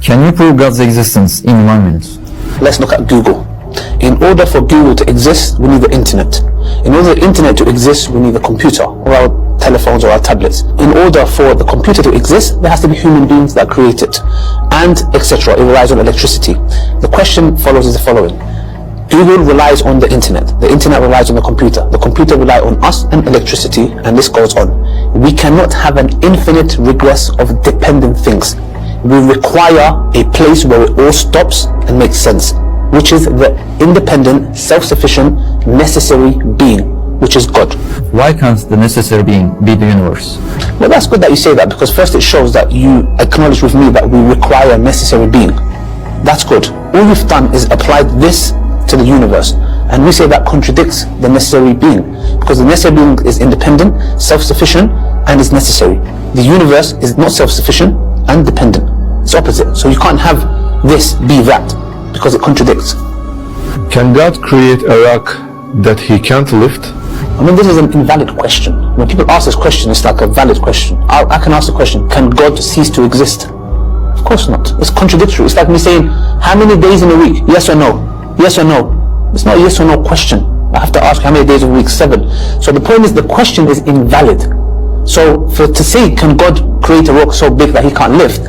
Can you prove God's existence in 1 minute? Let's look at Google. In order for Google to exist, we need the internet. In order for the internet to exist, we need a computer, or our telephones or our tablets. In order for the computer to exist, there has to be human beings that create it, and etc. It relies on electricity. The question follows is the following. Google relies on the internet relies on the computer relies on us and electricity, and this goes on. We cannot have an infinite regress of dependent things. We require a place where it all stops and makes sense, which is the independent, self-sufficient, necessary being, which is God. Why can't the necessary being be the universe? Well, that's good that you say that, because first it shows that you acknowledge with me that we require a necessary being. That's good. All you've done is applied this to the universe, and we say that contradicts the necessary being, because the necessary being is independent, self-sufficient, and is necessary. The universe is not self-sufficient and dependent. It's opposite. So you can't have this be that, because it contradicts. Can God create a rock that he can't lift? I mean, this is an invalid question. When people ask this question, it's like a valid question. I can ask the question, can God cease to exist? Of course not. It's contradictory. It's like me saying, how many days in a week? Yes or no? Yes or no? It's not a yes or no question. I have to ask how many days a week? 7. So the point is, the question is invalid. So to say, can God create a rock so big that he can't lift,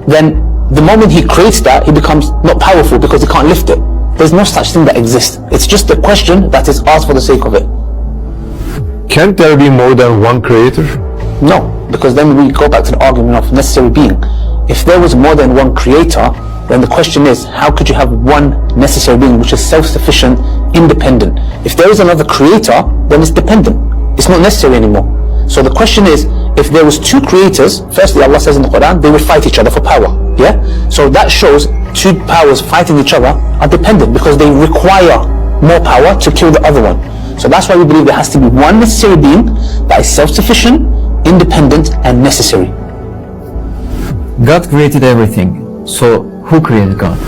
then the moment he creates that, he becomes not powerful because he can't lift it. There's no such thing that exists. It's just a question that is asked for the sake of it. Can't there be more than one creator? No, because then we go back to the argument of necessary being. If there was more than one creator, then the question is, how could you have one necessary being which is self-sufficient, independent? If there is another creator, then it's dependent. It's not necessary anymore. So the question is, if there was two creators, firstly Allah says in the Quran, they would fight each other for power. Yeah? So that shows two powers fighting each other are dependent, because they require more power to kill the other one. So that's why we believe there has to be one necessary being that is self-sufficient, independent, and necessary. God created everything. So who created God?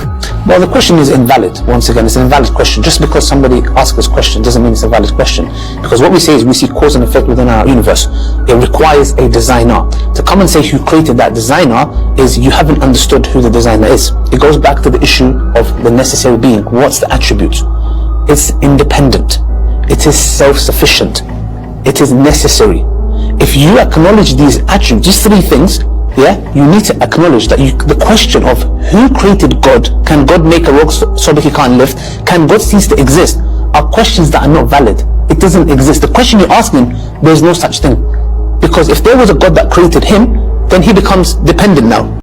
Well, the question is invalid. Once again, it's an invalid question. Just because somebody asks this question doesn't mean it's a valid question. Because what we say is we see cause and effect within our universe. It requires a designer. To come and say who created that designer is you haven't understood who the designer is. It goes back to the issue of the necessary being. What's the attribute? It's independent. It is self-sufficient. It is necessary. If you acknowledge these attributes, these 3 things, you need to acknowledge that the question of who created God, can God make a rock so that he can't lift, can God cease to exist, are questions that are not valid. It doesn't exist. The question you're asking, there's no such thing. Because if there was a God that created him, then he becomes dependent now.